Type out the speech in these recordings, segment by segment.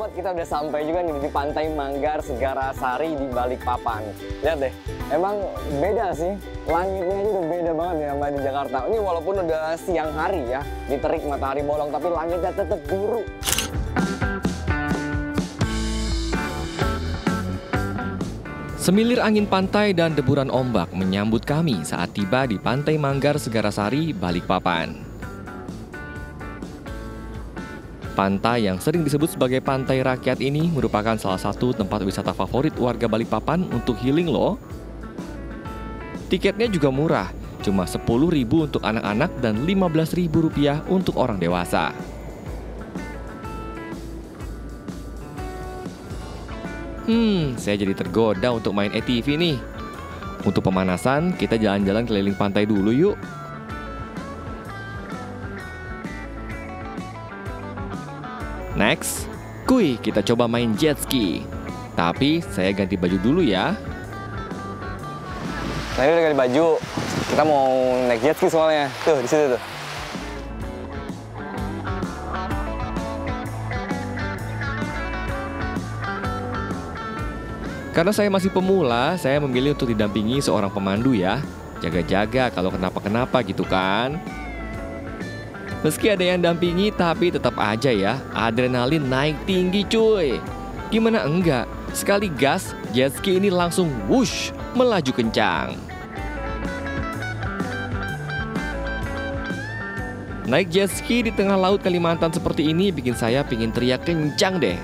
sahabat, kita udah sampai juga nih di Pantai Manggar Segarasari di Balikpapan. Lihat deh, emang beda sih. Langitnya aja udah beda banget ya sama di Jakarta. Ini walaupun udah siang hari ya, diterik matahari bolong, tapi langitnya tetap biru. Semilir angin pantai dan deburan ombak menyambut kami saat tiba di Pantai Manggar Segarasari, Balikpapan. Pantai yang sering disebut sebagai pantai rakyat ini merupakan salah satu tempat wisata favorit warga Balikpapan untuk healing loh. Tiketnya juga murah, cuma Rp10.000 untuk anak-anak dan Rp15.000 untuk orang dewasa. Saya jadi tergoda untuk main ATV nih. Untuk pemanasan, kita jalan-jalan keliling pantai dulu yuk. Next, kita coba main jet ski. Tapi saya ganti baju dulu ya. Nah, ini udah ganti baju. Kita mau naik jet ski soalnya. Tuh, di situ tuh. Karena saya masih pemula, saya memilih untuk didampingi seorang pemandu ya. Jaga-jaga kalau kenapa-kenapa gitu kan. Meski ada yang dampingi, tapi tetap aja ya, adrenalin naik tinggi cuy. Gimana enggak? Sekali gas, jet ski ini langsung wush, melaju kencang. Naik jet ski di tengah laut Kalimantan seperti ini bikin saya pingin teriak kencang deh.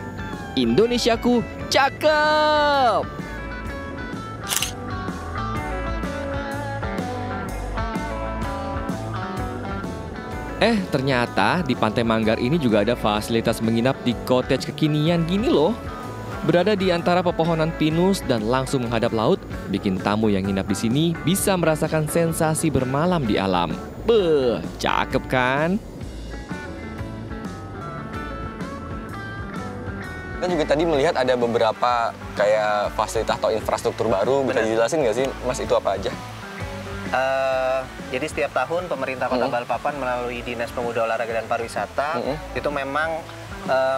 Indonesiaku cakep! Ternyata di Pantai Manggar ini juga ada fasilitas menginap di cottage kekinian gini loh. Berada di antara pepohonan pinus dan langsung menghadap laut, bikin tamu yang nginap di sini bisa merasakan sensasi bermalam di alam. Beuh, cakep kan? Kita juga tadi melihat ada beberapa kayak fasilitas atau infrastruktur baru. Bisa dijelasin nggak sih, Mas, itu apa aja? Jadi setiap tahun pemerintah Kota Balikpapan melalui Dinas Pemuda Olahraga dan Pariwisata itu memang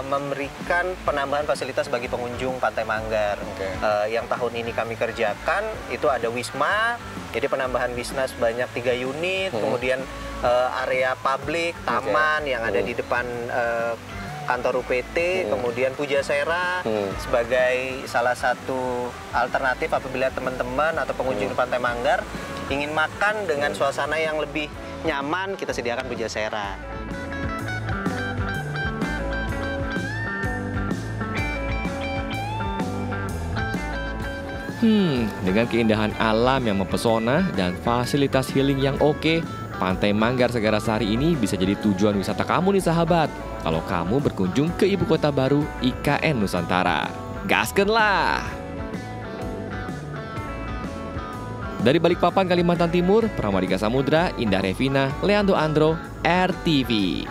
memberikan penambahan fasilitas bagi pengunjung Pantai Manggar. Yang tahun ini kami kerjakan itu ada wisma, jadi penambahan wisma sebanyak 3 unit, kemudian area publik, taman yang ada di depan kantor UPT, kemudian Pujasera sebagai salah satu alternatif apabila teman-teman atau pengunjung di Pantai Manggar ingin makan dengan suasana yang lebih nyaman, kita sediakan Pujasera. Dengan keindahan alam yang mempesona dan fasilitas healing yang oke, Pantai Manggar Segarasari ini bisa jadi tujuan wisata kamu nih sahabat. Kalau kamu berkunjung ke ibu kota baru IKN Nusantara. Gaskeun lah! Dari Balikpapan, Kalimantan Timur, Pramadika Samudra, Indah Revina, Leandro Andro, RTV.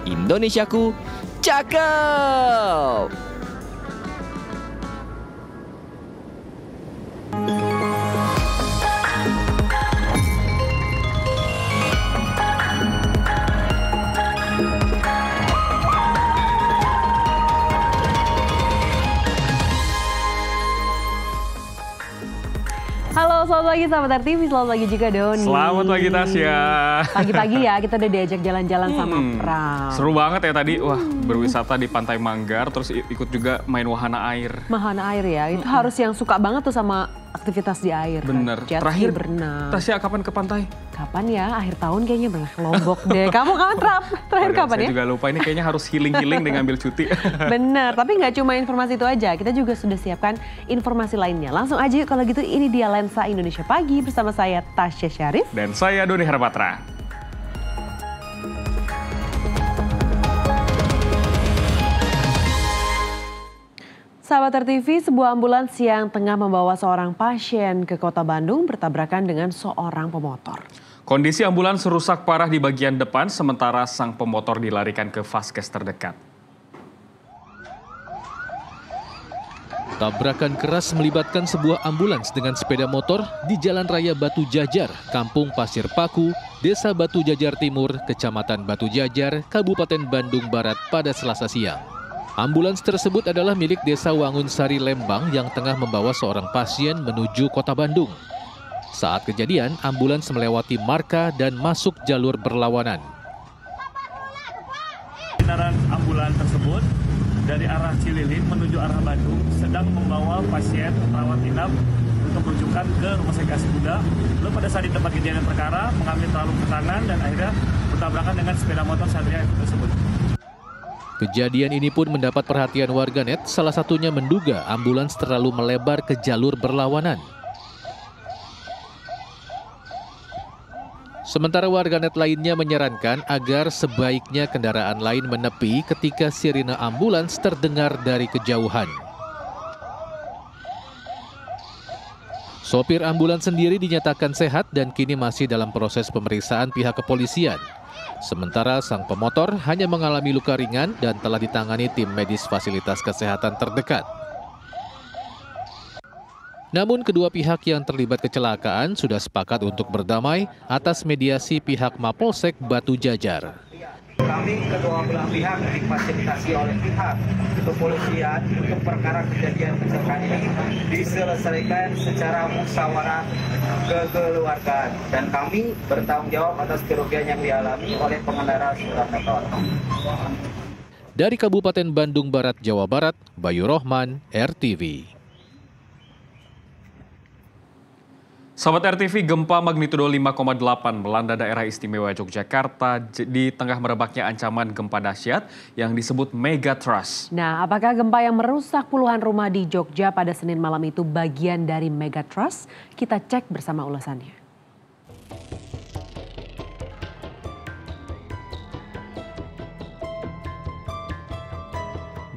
Indonesiaku cakep! Halo, selamat pagi sahabat RTV, selamat pagi juga Doni. Selamat pagi Tasya. Pagi-pagi ya, kita udah diajak jalan-jalan sama Pram. Seru banget ya tadi, wah berwisata di Pantai Manggar, terus ikut juga main wahana air. Wahana air ya, itu harus yang suka banget tuh sama aktivitas di air. Bener. Jet ski, Terakhir, berenang. Tasya kapan ke pantai? Kapan ya? Akhir tahun kayaknya bener. Lombok deh. Kamu kapan terakhir kapan ya? Saya juga lupa, ini kayaknya harus healing-healing dengan ambil cuti. Bener, tapi nggak cuma informasi itu aja. Kita juga sudah siapkan informasi lainnya. Langsung aja yuk kalau gitu, ini dia Lensa Indonesia Pagi bersama saya Tasya Syarif. Dan saya Doni Harpatra. Sahabat RTV, sebuah ambulans yang tengah membawa seorang pasien ke kota Bandung bertabrakan dengan seorang pemotor. Kondisi ambulans rusak parah di bagian depan, sementara sang pemotor dilarikan ke vaskes terdekat. Tabrakan keras melibatkan sebuah ambulans dengan sepeda motor di Jalan Raya Batu Jajar, Kampung Pasir Paku, Desa Batu Jajar Timur, Kecamatan Batu Jajar, Kabupaten Bandung Barat pada Selasa siang. Ambulans tersebut adalah milik Desa Wangunsari, Lembang yang tengah membawa seorang pasien menuju Kota Bandung. Saat kejadian, ambulans melewati marka dan masuk jalur berlawanan. Kendaraan ambulans tersebut dari arah Cililin menuju arah Bandung sedang membawa pasien rawat inap untuk merujukan ke Rumah Sakit Kasih Kuda. Lalu pada saat di tempat kejadian perkara mengambil terlalu ke kanan dan akhirnya bertabrakan dengan sepeda motor Satria tersebut. Kejadian ini pun mendapat perhatian warganet, salah satunya menduga ambulans terlalu melebar ke jalur berlawanan. Sementara warganet lainnya menyarankan agar sebaiknya kendaraan lain menepi ketika sirine ambulans terdengar dari kejauhan. Sopir ambulans sendiri dinyatakan sehat dan kini masih dalam proses pemeriksaan pihak kepolisian. Sementara sang pemotor hanya mengalami luka ringan dan telah ditangani tim medis fasilitas kesehatan terdekat. Namun kedua pihak yang terlibat kecelakaan sudah sepakat untuk berdamai atas mediasi pihak Mapolsek Batu Jajar. Kami kedua belah pihak difasilitasi oleh pihak kepolisian untuk perkara kejadian kecelakaan ini diselesaikan secara musyawarah kekeluargaan dan kami bertanggung jawab atas kerugian yang dialami oleh pengendara sepeda motor. Dari Kabupaten Bandung Barat, Jawa Barat, Bayu Rohman, RTV. Sahabat RTV, gempa magnitudo 5,8 melanda daerah istimewa Yogyakarta di tengah merebaknya ancaman gempa dahsyat yang disebut megatrust. Nah, apakah gempa yang merusak puluhan rumah di Jogja pada Senin malam itu bagian dari megatrust? Kita cek bersama ulasannya.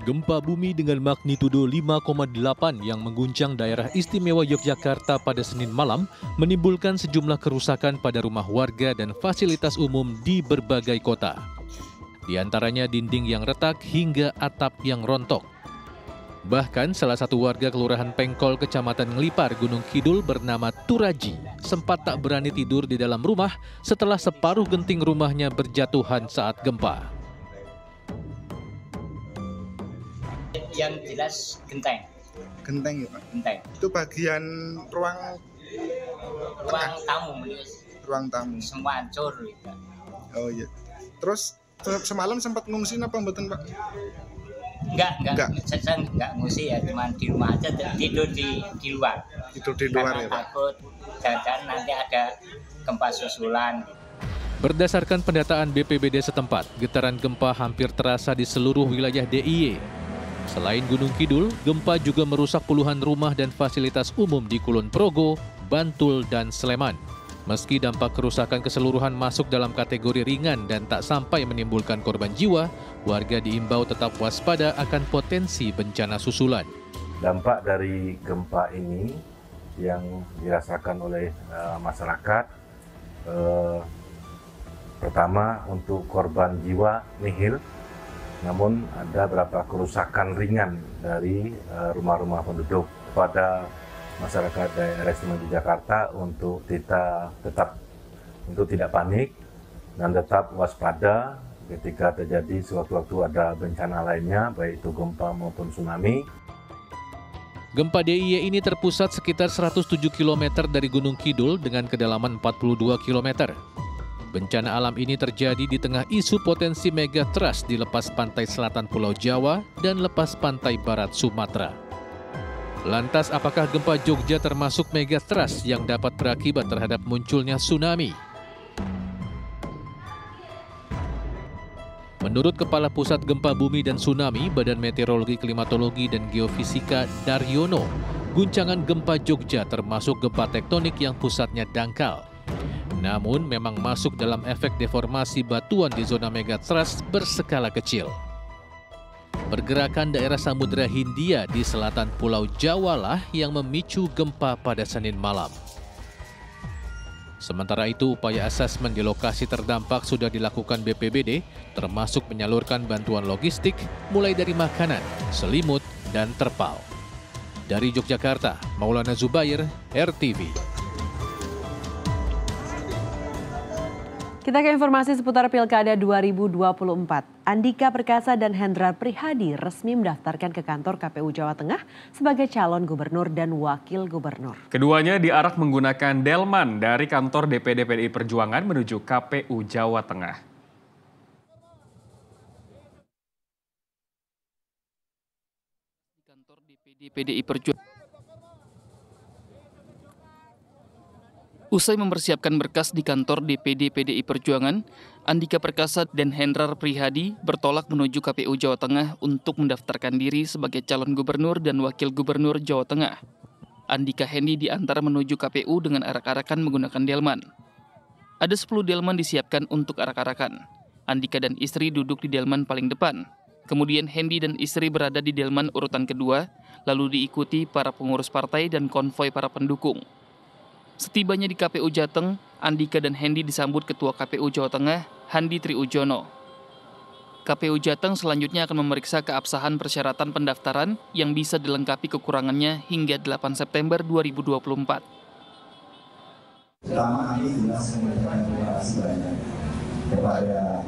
Gempa bumi dengan magnitudo 5,8 yang mengguncang daerah istimewa Yogyakarta pada Senin malam menimbulkan sejumlah kerusakan pada rumah warga dan fasilitas umum di berbagai kota. Di antaranya dinding yang retak hingga atap yang rontok. Bahkan salah satu warga Kelurahan Pengkol, Kecamatan Ngelipar, Gunung Kidul bernama Turaji sempat tak berani tidur di dalam rumah setelah separuh genting rumahnya berjatuhan saat gempa. Yang jelas genteng. Genteng ya Pak? Genteng. Itu bagian ruang tamu. Ruang tamu. Semua hancur. Gitu. Oh iya. Terus semalam sempat ngungsin apa mboten Pak? Enggak. Saya enggak ngungsi ya, cuma di rumah aja tidur di luar. Tidur di luar ya Pak? Takut jangan-jangan nanti ada gempa susulan. Berdasarkan pendataan BPBD setempat, getaran gempa hampir terasa di seluruh wilayah DIY. Selain Gunung Kidul, gempa juga merusak puluhan rumah dan fasilitas umum di Kulon Progo, Bantul, dan Sleman. Meski dampak kerusakan keseluruhan masuk dalam kategori ringan dan tak sampai menimbulkan korban jiwa, warga diimbau tetap waspada akan potensi bencana susulan. Dampak dari gempa ini yang dirasakan oleh masyarakat, pertama untuk korban jiwa nihil, namun ada beberapa kerusakan ringan dari rumah-rumah penduduk. Pada masyarakat daerah istimewa Yogyakarta untuk kita tidak panik dan tetap waspada ketika terjadi sewaktu-waktu ada bencana lainnya, baik itu gempa maupun tsunami. Gempa DIY ini terpusat sekitar 107 km dari Gunung Kidul dengan kedalaman 42 km. Bencana alam ini terjadi di tengah isu potensi megatrust di lepas pantai selatan Pulau Jawa dan lepas pantai barat Sumatera. Lantas, apakah gempa Jogja termasuk megatrust yang dapat berakibat terhadap munculnya tsunami? Menurut Kepala Pusat Gempa Bumi dan Tsunami, Badan Meteorologi, Klimatologi, dan Geofisika Daryono, guncangan gempa Jogja termasuk gempa tektonik yang pusatnya dangkal. Namun memang masuk dalam efek deformasi batuan di zona megatrust berskala kecil. Pergerakan daerah Samudra Hindia di selatan Pulau Jawa lah yang memicu gempa pada Senin malam. Sementara itu, upaya asesmen di lokasi terdampak sudah dilakukan BPBD, termasuk menyalurkan bantuan logistik mulai dari makanan, selimut, dan terpal. Dari Yogyakarta, Maulana Zubair, RTV. Kita ke informasi seputar Pilkada 2024. Andika Perkasa dan Hendrar Prihadi resmi mendaftarkan ke kantor KPU Jawa Tengah sebagai calon gubernur dan wakil gubernur. Keduanya diarak menggunakan delman dari kantor DPD PDI Perjuangan menuju KPU Jawa Tengah. Kantor DPD PDI Perjuangan. Usai mempersiapkan berkas di kantor DPD PDI Perjuangan, Andika Perkasa dan Hendrar Prihadi bertolak menuju KPU Jawa Tengah untuk mendaftarkan diri sebagai calon gubernur dan wakil gubernur Jawa Tengah. Andika Hendi diantar menuju KPU dengan arak-arakan menggunakan delman. Ada 10 delman disiapkan untuk arak-arakan. Andika dan istri duduk di delman paling depan. Kemudian Hendi dan istri berada di delman urutan kedua, lalu diikuti para pengurus partai dan konvoi para pendukung. Setibanya di KPU Jateng, Andika dan Hendi disambut Ketua KPU Jawa Tengah, Handi Triujono. KPU Jateng selanjutnya akan memeriksa keabsahan persyaratan pendaftaran yang bisa dilengkapi kekurangannya hingga 8 September 2024. Pertama, kami jelas mengucapkan terima kasih banyak kepada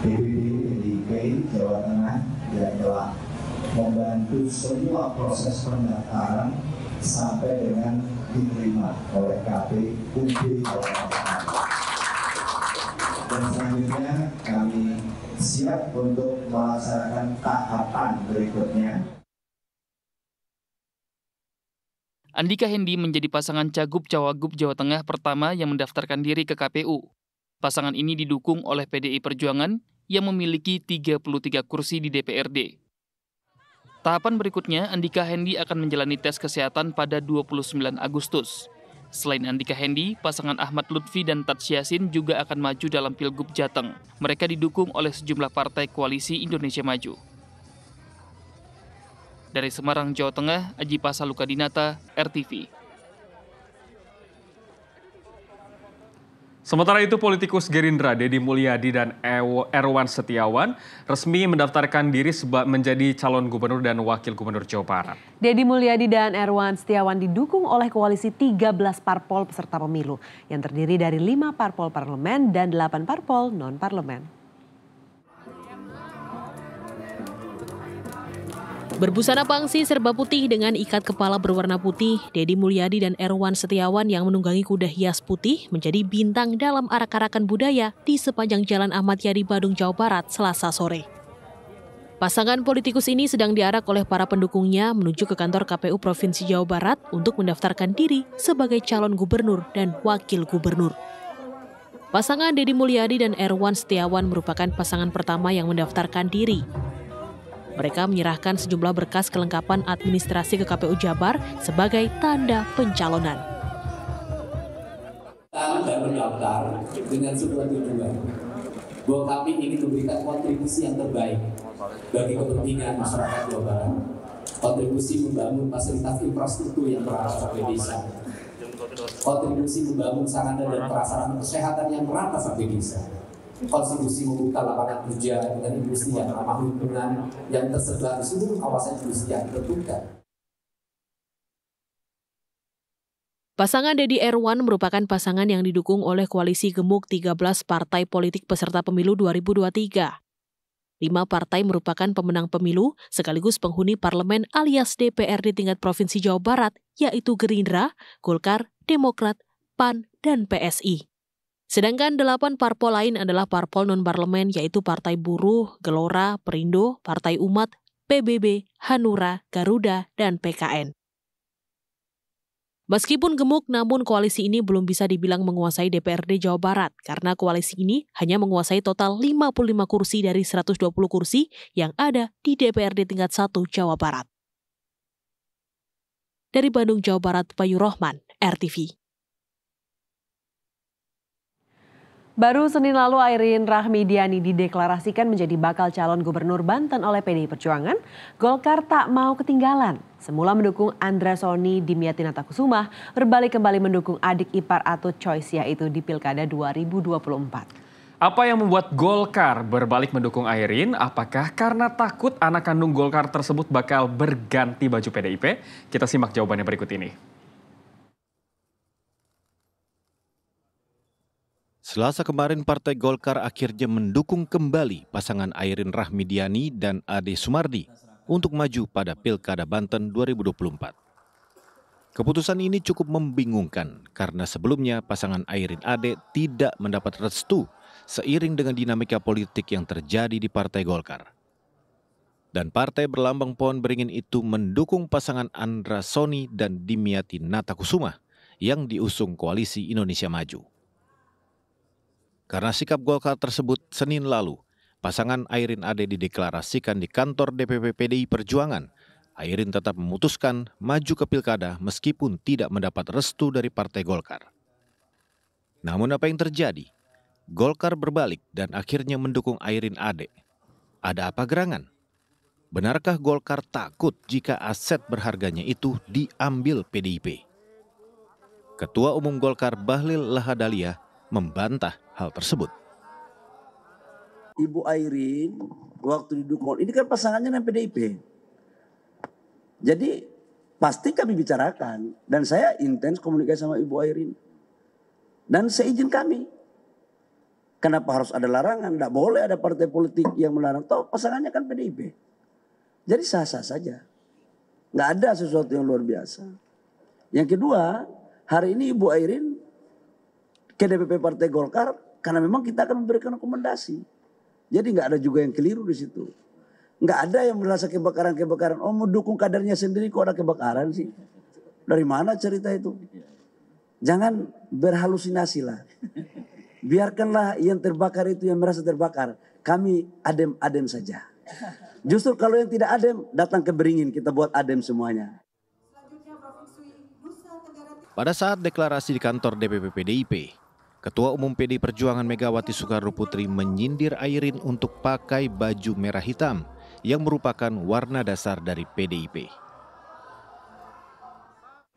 DPD PDIP Jawa Tengah yang telah membantu semua proses pendaftaran sampai dengan diterima oleh KPU Jawa Tengah. Dan selanjutnya kami siap untuk melaksanakan tahapan berikutnya. Andika Hendi menjadi pasangan Cagup-Cawagup Jawa Tengah pertama yang mendaftarkan diri ke KPU. Pasangan ini didukung oleh PDI Perjuangan yang memiliki 33 kursi di DPRD. Tahapan berikutnya, Andika Hendi akan menjalani tes kesehatan pada 29 Agustus. Selain Andika Hendi, pasangan Ahmad Lutfi dan Tats Yassin juga akan maju dalam Pilgub Jateng. Mereka didukung oleh sejumlah partai koalisi Indonesia Maju. Dari Semarang, Jawa Tengah, Aji Pasaluka Dinata, RTV. Sementara itu, politikus Gerindra Deddy Mulyadi dan Erwan Setiawan resmi mendaftarkan diri menjadi calon gubernur dan wakil gubernur Jawa Barat. Deddy Mulyadi dan Erwan Setiawan didukung oleh koalisi 13 parpol peserta pemilu yang terdiri dari 5 parpol parlemen dan 8 parpol non-parlemen. Berbusana pangsi serba putih dengan ikat kepala berwarna putih, Deddy Mulyadi dan Erwan Setiawan yang menunggangi kuda hias putih menjadi bintang dalam arak-arakan budaya di sepanjang Jalan Ahmad Yani Badung, Jawa Barat, Selasa sore. Pasangan politikus ini sedang diarak oleh para pendukungnya menuju ke kantor KPU Provinsi Jawa Barat untuk mendaftarkan diri sebagai calon gubernur dan wakil gubernur. Pasangan Deddy Mulyadi dan Erwan Setiawan merupakan pasangan pertama yang mendaftarkan diri. Mereka menyerahkan sejumlah berkas kelengkapan administrasi ke KPU Jabar sebagai tanda pencalonan. Kami dan mendaftar dengan sebuah tujuan bahwa kami ingin memberikan kontribusi yang terbaik bagi kepentingan masyarakat Jawa Barat, kontribusi membangun fasilitas infrastruktur yang merata sampai desa, kontribusi membangun sarana dan prasarana kesehatan yang merata sampai desa, kontribusi membuka lapangan kerja dengan industri yang ramah lingkungan yang tersebar di seluruh kawasan industri yang ditentukan. Pasangan Deddy Erwan merupakan pasangan yang didukung oleh koalisi gemuk 13 partai politik peserta pemilu 2023. 5 partai merupakan pemenang pemilu sekaligus penghuni parlemen alias DPRD tingkat Provinsi Jawa Barat, yaitu Gerindra, Golkar, Demokrat, PAN, dan PSI. Sedangkan 8 parpol lain adalah parpol non-parlemen yaitu Partai Buruh, Gelora, Perindo, Partai Umat, PBB, Hanura, Garuda, dan PKN. Meskipun gemuk, namun koalisi ini belum bisa dibilang menguasai DPRD Jawa Barat karena koalisi ini hanya menguasai total 55 kursi dari 120 kursi yang ada di DPRD tingkat 1 Jawa Barat. Dari Bandung, Jawa Barat, Bayu Rohman, RTV. Baru Senin lalu Airin Rahmidiani dideklarasikan menjadi bakal calon gubernur Banten oleh PDI Perjuangan. Golkar tak mau ketinggalan. Semula mendukung Andra Soni Dimyati Natakusumah, berbalik kembali mendukung adik ipar Atut Choice yaitu di Pilkada 2024. Apa yang membuat Golkar berbalik mendukung Airin? Apakah karena takut anak kandung Golkar tersebut bakal berganti baju PDIP? Kita simak jawabannya berikut ini. Selasa kemarin Partai Golkar akhirnya mendukung kembali pasangan Airin Rahmidiani dan Ade Sumardi untuk maju pada Pilkada Banten 2024. Keputusan ini cukup membingungkan karena sebelumnya pasangan Airin Ade tidak mendapat restu seiring dengan dinamika politik yang terjadi di Partai Golkar. Dan partai berlambang pohon beringin itu mendukung pasangan Andra Soni dan Dimyati Natakusuma yang diusung Koalisi Indonesia Maju. Karena sikap Golkar tersebut, Senin lalu, pasangan Airin Ade dideklarasikan di kantor DPP PDI Perjuangan. Airin tetap memutuskan maju ke pilkada meskipun tidak mendapat restu dari Partai Golkar. Namun apa yang terjadi? Golkar berbalik dan akhirnya mendukung Airin Ade. Ada apa gerangan? Benarkah Golkar takut jika aset berharganya itu diambil PDIP? Ketua Umum Golkar Bahlil Lahadalia membantah hal tersebut. Ibu Airin waktu didukung, ini kan pasangannya dengan PDIP. Jadi pasti kami bicarakan dan saya intens komunikasi sama Ibu Airin. Dan seizin kami. Kenapa harus ada larangan? Tidak boleh ada partai politik yang melarang. Toh pasangannya kan PDIP. Jadi sah-sah saja. Nggak ada sesuatu yang luar biasa. Yang kedua, hari ini Ibu Airin ke DPP Partai Golkar karena memang kita akan memberikan rekomendasi. Jadi nggak ada juga yang keliru di situ. Nggak ada yang merasa kebakaran-kebakaran. Oh, mau dukung kadernya sendiri kok ada kebakaran sih. Dari mana cerita itu? Jangan berhalusinasi lah. Biarkanlah yang terbakar itu yang merasa terbakar. Kami adem-adem saja. Justru kalau yang tidak adem datang ke Beringin, kita buat adem semuanya. Pada saat deklarasi di kantor DPP PDIP, Ketua Umum PDI Perjuangan Megawati Soekarnoputri menyindir Airin untuk pakai baju merah hitam yang merupakan warna dasar dari PDIP.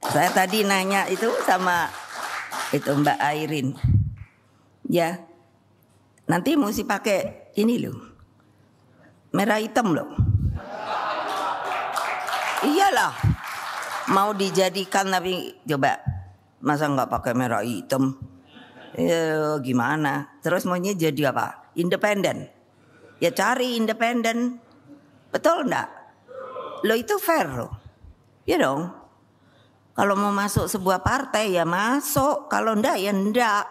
Saya tadi nanya itu sama itu Mbak Airin. Ya, nanti mesti pakai ini loh. Merah hitam loh. Iyalah. Mau dijadikan tapi coba masa nggak pakai merah hitam? Gimana? Terus maunya jadi apa? Independen. Ya cari independen. Betul enggak? Lo itu fair loh. Ya dong. Kalau mau masuk sebuah partai ya masuk. Kalau enggak ya enggak.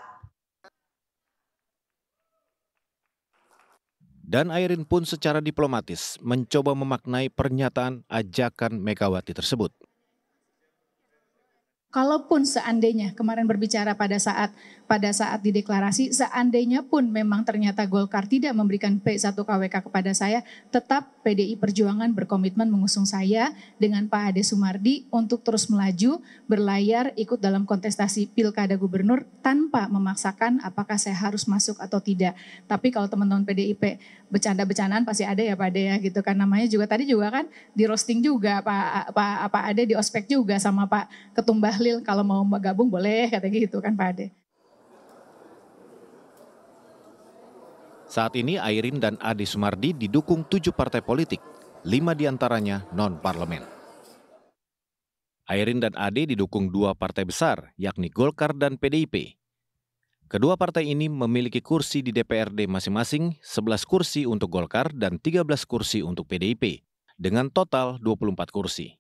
Dan Airin pun secara diplomatis mencoba memaknai pernyataan ajakan Megawati tersebut. Kalaupun seandainya kemarin berbicara pada saat dideklarasi, seandainya pun memang ternyata Golkar tidak memberikan P1 KWK kepada saya, tetap PDI Perjuangan berkomitmen mengusung saya dengan Pak Ade Sumardi untuk terus melaju, berlayar, ikut dalam kontestasi Pilkada Gubernur tanpa memaksakan apakah saya harus masuk atau tidak. Tapi kalau teman-teman PDIP bercanda-bercandaan pasti ada ya Pak Ade ya gitu kan, namanya juga tadi juga kan di roasting juga Pak Ade, di ospek juga sama Pak Ketum Bahlil, kalau mau gabung boleh katanya gitu kan Pak Ade. Saat ini Airin dan Ade Sumardi didukung 7 partai politik, 5 diantaranya non-parlemen. Airin dan Ade didukung 2 partai besar, yakni Golkar dan PDIP. Kedua partai ini memiliki kursi di DPRD masing-masing, 11 kursi untuk Golkar dan 13 kursi untuk PDIP, dengan total 24 kursi.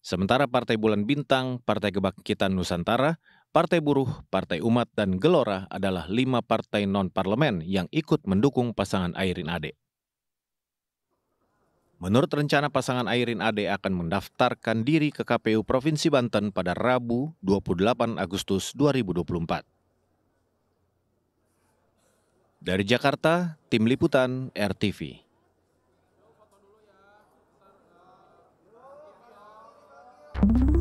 Sementara Partai Bulan Bintang, Partai Kebangkitan Nusantara, Partai Buruh, Partai Umat, dan Gelora adalah 5 partai non-parlemen yang ikut mendukung pasangan Airin Ade. Menurut rencana pasangan Airin Ade akan mendaftarkan diri ke KPU Provinsi Banten pada Rabu 28 Agustus 2024. Dari Jakarta, Tim Liputan RTV. Thank you.